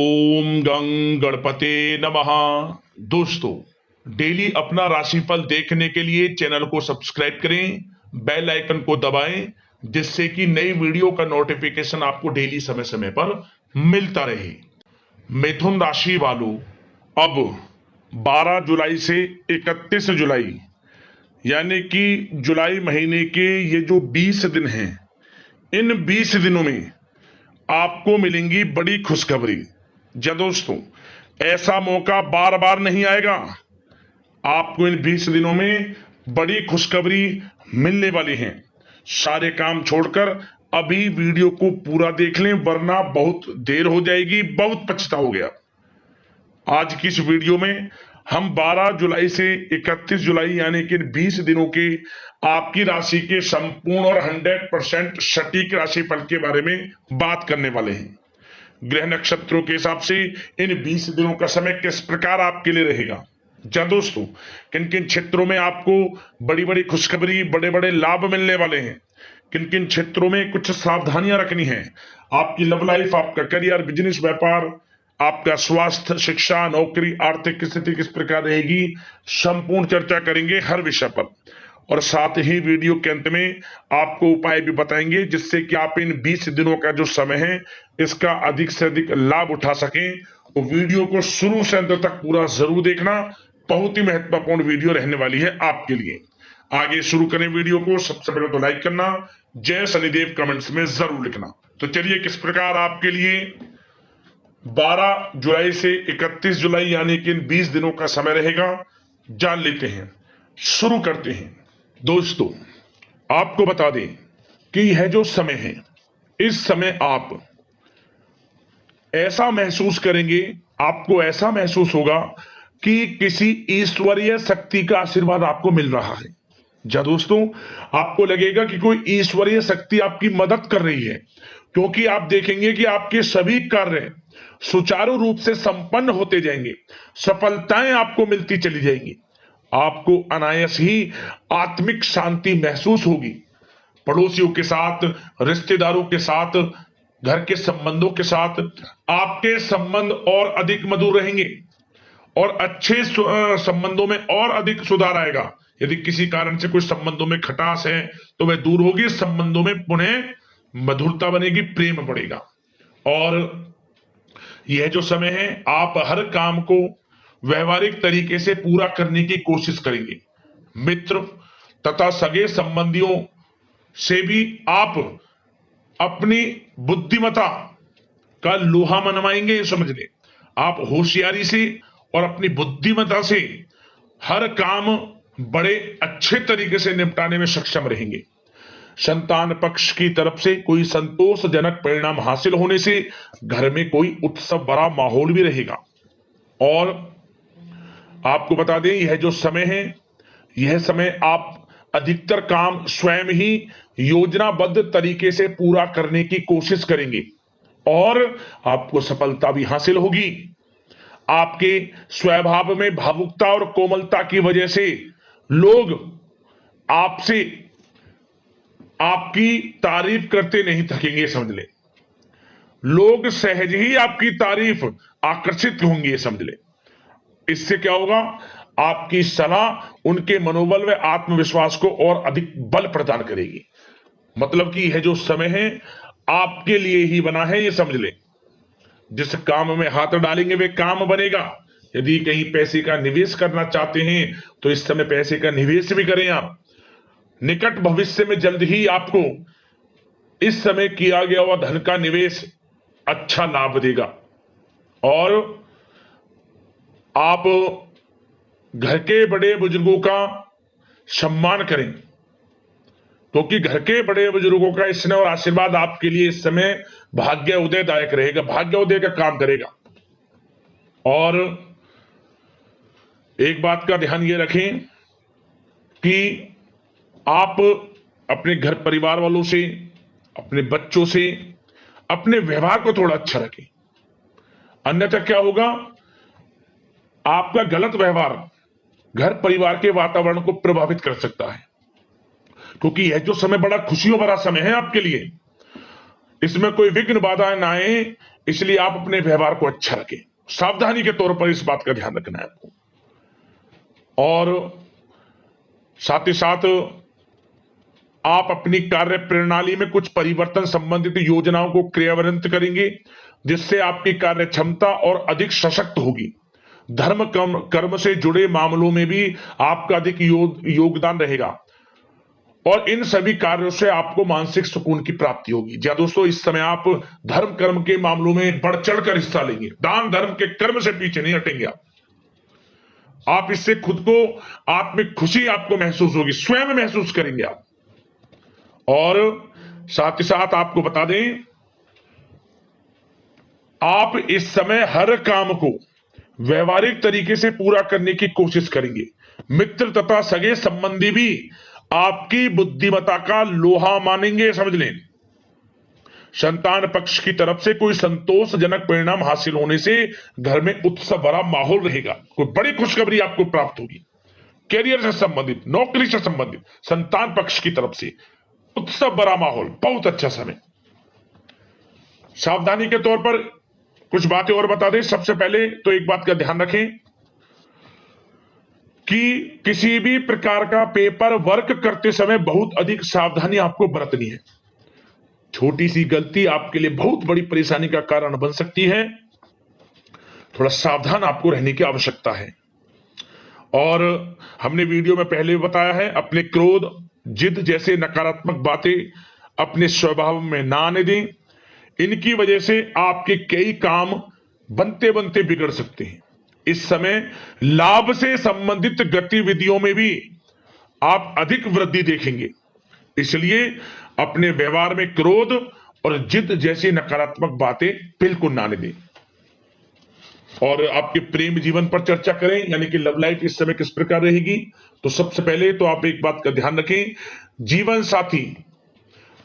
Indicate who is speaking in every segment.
Speaker 1: ओम गं गणपते नमः। दोस्तों, डेली अपना राशिफल देखने के लिए चैनल को सब्सक्राइब करें, बेल आइकन को दबाएं, जिससे कि नई वीडियो का नोटिफिकेशन आपको डेली समय समय पर मिलता रहे। मिथुन राशि वालों, अब 12 जुलाई से 31 जुलाई यानी कि जुलाई महीने के ये जो 20 दिन हैं, इन 20 दिनों में आपको मिलेंगी बड़ी खुशखबरी। जी दोस्तों, ऐसा मौका बार बार नहीं आएगा। आपको इन 20 दिनों में बड़ी खुशखबरी मिलने वाली है। सारे काम छोड़कर अभी वीडियो को पूरा देख लें, वरना बहुत देर हो जाएगी, बहुत पछताओगे। आज की इस वीडियो में हम 12 जुलाई से 31 जुलाई यानी कि 20 दिनों के आपकी राशि के संपूर्ण और 100% सटीक राशिफल के बारे में बात करने वाले हैं। ग्रह नक्षत्रों के हिसाब से इन 20 दिनों का समय किस प्रकार आपके लिए रहेगा। जा दोस्तों, किन किन क्षेत्रों में आपको बड़ी बड़ी खुशखबरी, बड़े बड़े लाभ मिलने वाले हैं, किन किन क्षेत्रों में कुछ सावधानियां रखनी है। आपकी लव लाइफ, आपका करियर, बिजनेस, व्यापार, आपका स्वास्थ्य, शिक्षा, नौकरी, आर्थिक स्थिति किस प्रकार रहेगी, संपूर्ण चर्चा करेंगे हर विषय पर। और साथ ही वीडियो के अंत में आपको उपाय भी बताएंगे, जिससे कि आप इन 20 दिनों का जो समय है इसका अधिक से अधिक लाभ उठा सकें। तो वीडियो को शुरू से अंत तक पूरा जरूर देखना, बहुत ही महत्वपूर्ण वीडियो रहने वाली है आपके लिए। आगे शुरू करें वीडियो को। सबसे पहले तो लाइक करना, जय शनिदेव कमेंट्स में जरूर लिखना। तो चलिए, किस प्रकार आपके लिए 12 जुलाई से 31 जुलाई यानी कि इन 20 दिनों का समय रहेगा, जान लेते हैं। शुरू करते हैं। दोस्तों, आपको बता दें कि यह जो समय है, इस समय आप ऐसा महसूस करेंगे, आपको ऐसा महसूस होगा कि किसी ईश्वरीय शक्ति का आशीर्वाद आपको मिल रहा है। जा दोस्तों, आपको लगेगा कि कोई ईश्वरीय शक्ति आपकी मदद कर रही है, क्योंकि आप देखेंगे कि आपके सभी कार्य सुचारू रूप से संपन्न होते जाएंगे, सफलताएं आपको मिलती चली जाएंगी। आपको अनायास ही आत्मिक शांति महसूस होगी। पड़ोसियों के साथ, रिश्तेदारों के साथ, घर के संबंधों के साथ आपके संबंध और अधिक मधुर रहेंगे और अच्छे संबंधों में और अधिक सुधार आएगा। यदि किसी कारण से कोई संबंधों में खटास है तो वह दूर होगी, संबंधों में पुनः मधुरता बनेगी, प्रेम बढ़ेगा। और यह जो समय है, आप हर काम को व्यवहारिक तरीके से पूरा करने की कोशिश करेंगे। मित्र तथा सगे संबंधियों से भी आप अपनी बुद्धिमत्ता का लोहा मनवाएंगे। समझ ले, आप होशियारी से और अपनी बुद्धिमत्ता से हर काम बड़े अच्छे तरीके से निपटाने में सक्षम रहेंगे। संतान पक्ष की तरफ से कोई संतोषजनक परिणाम हासिल होने से घर में कोई उत्सव भरा माहौल भी रहेगा। और आपको बता दें, यह जो समय है, यह समय आप अधिकतर काम स्वयं ही योजनाबद्ध तरीके से पूरा करने की कोशिश करेंगे और आपको सफलता भी हासिल होगी। आपके स्वभाव में भावुकता और कोमलता की वजह से लोग आपसे आपकी तारीफ करते नहीं थकेंगे। समझ ले, लोग सहज ही आपकी तारीफ आकर्षित होंगे। समझ ले, इससे क्या होगा, आपकी सलाह उनके मनोबल व आत्मविश्वास को और अधिक बल प्रदान करेगी। मतलब कि यह जो समय है आपके लिए ही बना है, ये समझ ले। जिस काम में हाथ डालेंगे वे काम बनेगा। यदि कहीं पैसे का निवेश करना चाहते हैं तो इस समय पैसे का निवेश भी करें आप। निकट भविष्य में जल्द ही आपको इस समय किया गया हुआ धन का निवेश अच्छा लाभ देगा। और आप घर के बड़े बुजुर्गों का सम्मान करें, क्योंकि घर के बड़े बुजुर्गों का स्नेह और आशीर्वाद आपके लिए इस समय भाग्य उदयदायक रहेगा, भाग्य उदय का काम करेगा। और एक बात का ध्यान ये रखें कि आप अपने घर परिवार वालों से, अपने बच्चों से अपने व्यवहार को थोड़ा अच्छा रखें। अन्यथा क्या होगा, आपका गलत व्यवहार घर परिवार के वातावरण को प्रभावित कर सकता है। क्योंकि यह जो समय बड़ा खुशियों भरा समय है आपके लिए, इसमें कोई विघ्न बाधा ना आए, इसलिए आप अपने व्यवहार को अच्छा रखें। सावधानी के तौर पर इस बात का ध्यान रखना है आपको। और साथ ही साथ आप अपनी कार्य प्रणाली में कुछ परिवर्तन संबंधित योजनाओं को क्रियान्वित करेंगे, जिससे आपकी कार्य क्षमता और अधिक सशक्त होगी। धर्म कर्म से जुड़े मामलों में भी आपका अधिक योगदान रहेगा और इन सभी कार्यों से आपको मानसिक सुकून की प्राप्ति होगी। जी दोस्तों, इस समय आप धर्म कर्म के मामलों में बढ़ चढ़कर हिस्सा लेंगे। दान धर्म के कर्म से पीछे नहीं हटेंगे आप इससे खुद को आत्मिक खुशी आपको महसूस होगी, स्वयं महसूस करेंगे आप। और साथ ही साथ आपको बता दें, आप इस समय हर काम को व्यवहारिक तरीके से पूरा करने की कोशिश करेंगे। मित्र तथा सगे संबंधी भी आपकी बुद्धिमत्ता का लोहा मानेंगे, समझ लें। संतान पक्ष की तरफ से कोई संतोषजनक परिणाम हासिल होने से घर में उत्सव भरा माहौल रहेगा। कोई बड़ी खुशखबरी आपको प्राप्त होगी। कैरियर से संबंधित, नौकरी से संबंधित, संतान पक्ष की तरफ से उत्सव भरा माहौल, बहुत अच्छा समय। सावधानी के तौर पर कुछ बातें और बता दें। सबसे पहले तो एक बात का ध्यान रखें कि किसी भी प्रकार का पेपर वर्क करते समय बहुत अधिक सावधानी आपको बरतनी है। छोटी सी गलती आपके लिए बहुत बड़ी परेशानी का कारण बन सकती है। थोड़ा सावधान आपको रहने की आवश्यकता है। और हमने वीडियो में पहले भी बताया है, अपने क्रोध, जिद जैसे नकारात्मक बातें अपने स्वभाव में ना आने दें। इनकी वजह से आपके कई काम बनते बनते बिगड़ सकते हैं। इस समय लाभ से संबंधित गतिविधियों में भी आप अधिक वृद्धि देखेंगे, इसलिए अपने व्यवहार में क्रोध और जिद जैसी नकारात्मक बातें बिल्कुल ना आने दें। और आपके प्रेम जीवन पर चर्चा करें, यानी कि लव लाइफ इस समय किस प्रकार रहेगी। तो सबसे पहले तो आप एक बात का ध्यान रखें, जीवन साथी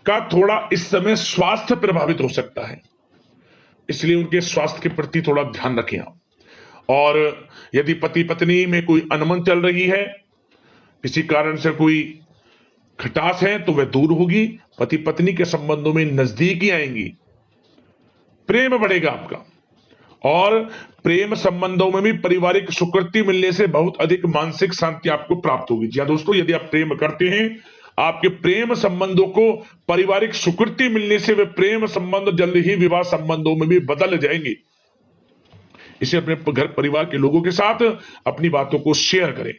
Speaker 1: का थोड़ा इस समय स्वास्थ्य प्रभावित हो सकता है, इसलिए उनके स्वास्थ्य के प्रति थोड़ा ध्यान रखें आप। और यदि पति पत्नी में कोई अनबन चल रही है, किसी कारण से कोई खटास है, तो वह दूर होगी। पति पत्नी के संबंधों में नजदीकी आएंगी, प्रेम बढ़ेगा आपका। और प्रेम संबंधों में भी पारिवारिक स्वीकृति मिलने से बहुत अधिक मानसिक शांति आपको प्राप्त होगी। जी दोस्तों, यदि आप प्रेम करते हैं, आपके प्रेम संबंधों को पारिवारिक स्वीकृति मिलने से वे प्रेम संबंध जल्द ही विवाह संबंधों में भी बदल जाएंगे। इसे अपने घर परिवार के लोगों के साथ अपनी बातों को शेयर करें।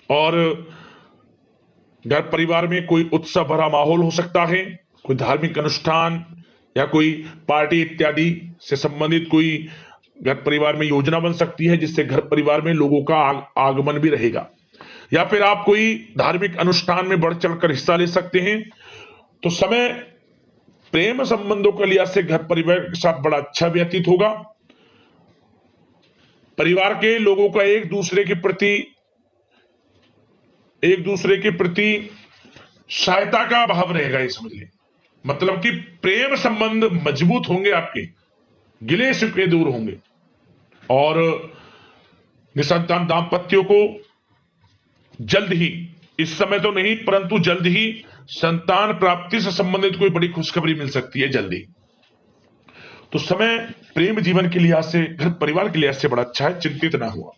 Speaker 1: और घर परिवार में कोई उत्सव भरा माहौल हो सकता है, कोई धार्मिक अनुष्ठान या कोई पार्टी इत्यादि से संबंधित कोई घर परिवार में योजना बन सकती है, जिससे घर परिवार में लोगों का आगमन भी रहेगा। या फिर आप कोई धार्मिक अनुष्ठान में बढ़ चढ़कर हिस्सा ले सकते हैं। तो समय प्रेम संबंधों के लिहाज से घर परिवार के साथ बड़ा अच्छा व्यतीत होगा। परिवार के लोगों का एक दूसरे के प्रति सहायता का भाव रहेगा, ये समझ लें। मतलब कि प्रेम संबंध मजबूत होंगे, आपके गिले शिकवे दूर होंगे। और निसंतान दाम्पत्यों को जल्द ही, इस समय तो नहीं परंतु जल्द ही संतान प्राप्ति से संबंधित कोई बड़ी खुशखबरी मिल सकती है जल्दी। तो समय प्रेम जीवन के लिहाज से, घर परिवार के लिहाज से बड़ा अच्छा है, चिंतित ना हुआ।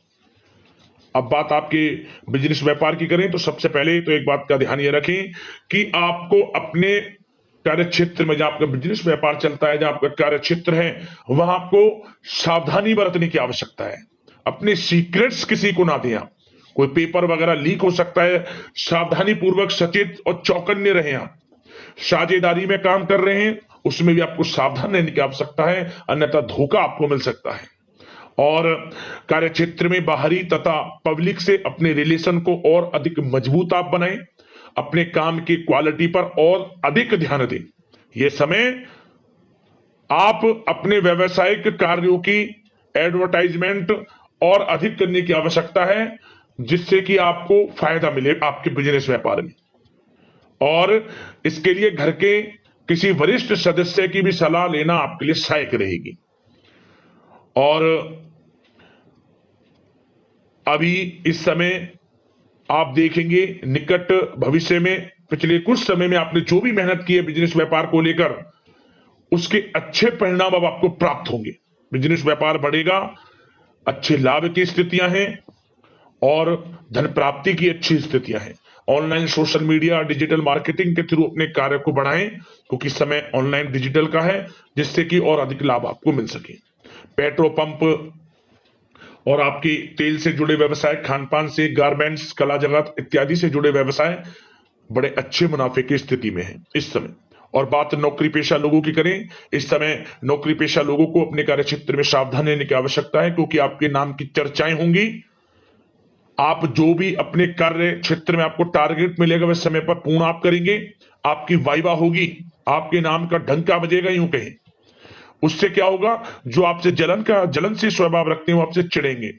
Speaker 1: अब बात आपके बिजनेस व्यापार की करें, तो सबसे पहले तो एक बात का ध्यान ये रखें कि आपको अपने कार्य क्षेत्र में, जहां आपका बिजनेस व्यापार चलता है, जहां आपका कार्य क्षेत्र है, वहां आपको सावधानी बरतने की आवश्यकता है। अपने सीक्रेट्स किसी को ना दें आप। कोई पेपर वगैरह लीक हो सकता है, सावधानी पूर्वक सचेत और चौकन्ने रहें आप। साझेदारी में काम कर रहे हैं, उसमें भी आपको सावधान रहने की आवश्यकता है, अन्यथा धोखा आपको मिल सकता है। और कार्य क्षेत्र में बाहरी तथा पब्लिक से अपने रिलेशन को और अधिक मजबूत आप बनाएं। अपने काम की क्वालिटी पर और अधिक ध्यान दें। यह समय आप अपने व्यावसायिक कार्यों की एडवर्टाइजमेंट और अधिक करने की आवश्यकता है, जिससे कि आपको फायदा मिले आपके बिजनेस व्यापार में। और इसके लिए घर के किसी वरिष्ठ सदस्य की भी सलाह लेना आपके लिए सहायक रहेगी। और अभी इस समय आप देखेंगे, निकट भविष्य में, पिछले कुछ समय में आपने जो भी मेहनत की है बिजनेस व्यापार को लेकर, उसके अच्छे परिणाम अब आपको प्राप्त होंगे। बिजनेस व्यापार बढ़ेगा, अच्छे लाभ की स्थितियां हैं और धन प्राप्ति की अच्छी स्थितियां हैं। Online social media digital marketing के थ्रू अपने कार्य को बढ़ाएं, क्योंकि समय ऑनलाइन डिजिटल का है, जिससे कि और अधिक लाभ आपको मिल सके। पेट्रोल पंप और आपकी तेल से जुड़े व्यवसाय, खान पान से, गारमेंट्स, कला जगत इत्यादि से जुड़े व्यवसाय बड़े अच्छे मुनाफे की स्थिति में है इस समय। और बात नौकरी पेशा लोगों की करें, इस समय नौकरी पेशा लोगों को अपने कार्य क्षेत्र में सावधान रहने की आवश्यकता है, क्योंकि आपके नाम की चर्चाएं होंगी। आप जो भी अपने कार्य क्षेत्र में आपको टारगेट मिलेगा वह समय पर पूर्ण आप करेंगे, आपकी वाइवा होगी, आपके नाम का डंका बजेगा, यूं कहें। उससे क्या होगा, जो आपसे जलनशील स्वभाव रखते हैं वो आपसे चिढ़ेंगे,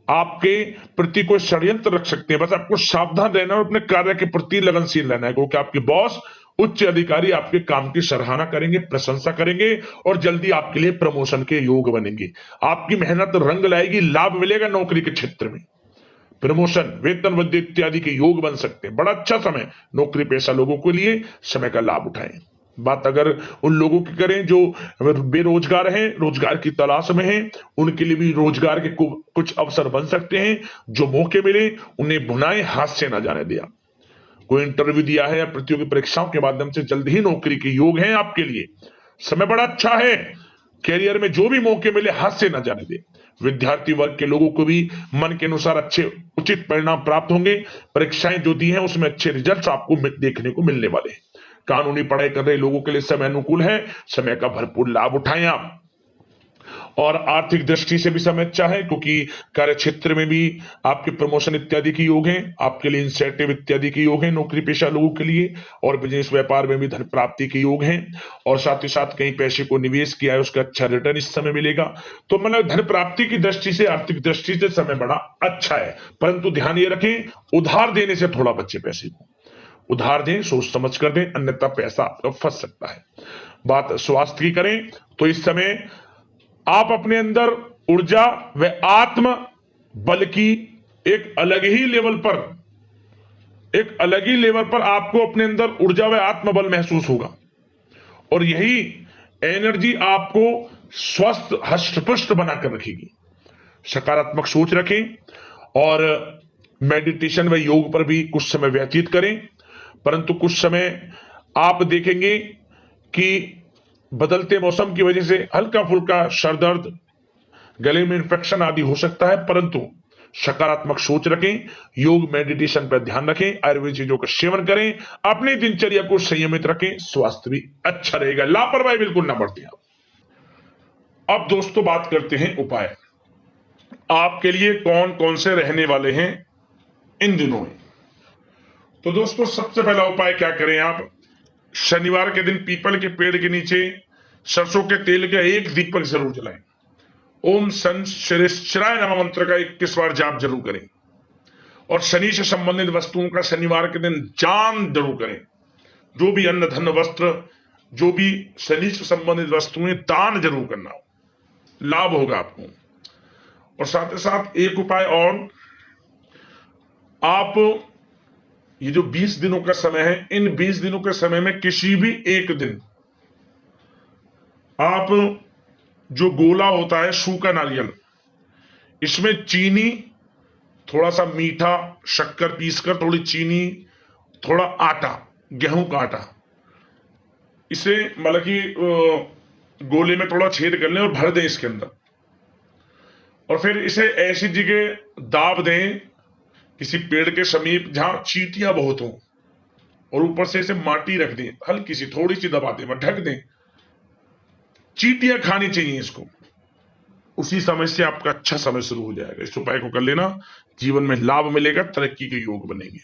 Speaker 1: आपके प्रति कोई षड्यंत्र रख सकते हैं। बस आपको सावधान रहना और अपने कार्य के प्रति लगनशील रहना है, क्योंकि आपके बॉस उच्च अधिकारी आपके काम की सराहना करेंगे, प्रशंसा करेंगे और जल्दी आपके लिए प्रमोशन के योग बनेंगे। आपकी मेहनत रंग लाएगी, लाभ मिलेगा नौकरी के क्षेत्र में, प्रमोशन, वेतन वृद्धि इत्यादि के योग बन सकते हैं। बड़ा अच्छा समय नौकरी पेशा लोगों के लिए, समय का लाभ उठाएं। बात अगर उन लोगों की करें जो बेरोजगार हैं, रोजगार की तलाश में हैं, उनके लिए भी रोजगार के कुछ अवसर बन सकते हैं। जो मौके मिले उन्हें भुनाएं, हाथ से ना जाने दिया। कोई इंटरव्यू दिया है या प्रतियोगी परीक्षाओं के माध्यम से जल्द ही नौकरी के योग हैं आपके लिए, समय बड़ा अच्छा है। कैरियर में जो भी मौके मिले हाथ से न जाने दे। विद्यार्थी वर्ग के लोगों को भी मन के अनुसार अच्छे उचित परिणाम प्राप्त होंगे। परीक्षाएं जो दी हैं उसमें अच्छे रिजल्ट्स आपको देखने को मिलने वाले हैं। कानूनी पढ़ाई कर रहे लोगों के लिए समय अनुकूल है, समय का भरपूर लाभ उठाएं आप। और आर्थिक दृष्टि से भी समय अच्छा है, क्योंकि कार्य क्षेत्र में भी आपके प्रमोशन इत्यादि के योग हैं, आपके लिए इंसेंटिव इत्यादि के योग हैं नौकरी पेशा लोगों के लिए। और बिजनेस व्यापार में भी धन प्राप्ति के योग हैं, और साथ ही साथ कहीं पैसे को निवेश किया है उसका अच्छा रिटर्न इस समय मिलेगा। तो मतलब धन प्राप्ति की दृष्टि से, आर्थिक दृष्टि से समय बड़ा अच्छा है। परंतु ध्यान ये रखें, उधार देने से थोड़ा बचे। पैसे को उधार दें, सोच समझ कर दें, अन्यथा पैसा आपका फंस सकता है। बात स्वास्थ्य की करें तो इस समय आप अपने अंदर ऊर्जा व आत्म बल की एक अलग ही लेवल पर आपको अपने अंदर ऊर्जा व आत्म बल महसूस होगा, और यही एनर्जी आपको स्वस्थ हष्ट-पुष्ट बनाकर रखेगी। सकारात्मक सोच रखें और मेडिटेशन व योग पर भी कुछ समय व्यतीत करें। परंतु कुछ समय आप देखेंगे कि बदलते मौसम की वजह से हल्का फुल्का सर दर्द, गले में इंफेक्शन आदि हो सकता है, परंतु सकारात्मक सोच रखें, योग मेडिटेशन पर ध्यान रखें, आयुर्वेद चीजों का सेवन करें, अपनी दिनचर्या को संयमित रखें, स्वास्थ्य भी अच्छा रहेगा। लापरवाही बिल्कुल ना बरतें आप। अब दोस्तों बात करते हैं उपाय, आपके लिए कौन कौन से रहने वाले हैं इन दिनों में। तो दोस्तों सबसे पहला उपाय क्या करें आप, शनिवार के दिन पीपल के पेड़ के नीचे सरसों के तेल का एक दीपक जरूर जलाएं। ओम शनिश्चराय नमः मंत्र का 21 बार जाप जरूर करें। और शनि से संबंधित वस्तुओं का शनिवार के दिन दान जरूर करें। जो भी अन्न धन वस्त्र, जो भी शनि से संबंधित वस्तुएं दान जरूर करना, लाभ होगा आपको। और साथ ही साथ एक उपाय और, आप ये जो 20 दिनों का समय है, इन 20 दिनों के समय में किसी भी एक दिन आप जो गोला होता है सूखा नारियल, इसमें चीनी, थोड़ा सा मीठा, शक्कर पीसकर, थोड़ी चीनी, थोड़ा आटा, गेहूं का आटा, इसे मतलब कि गोले में थोड़ा छेद कर लें और भर दें इसके अंदर, और फिर इसे ऐसी जगह दाब दें किसी पेड़ के समीप जहां चींटियां बहुत हों, और ऊपर से इसे माटी रख दें, हल्की सी थोड़ी सी दबा दें, ढक दें। चींटियां खानी चाहिए इसको, उसी समय से आपका अच्छा समय शुरू हो जाएगा। इस उपाय को कर लेना, जीवन में लाभ मिलेगा, तरक्की के योग बनेंगे।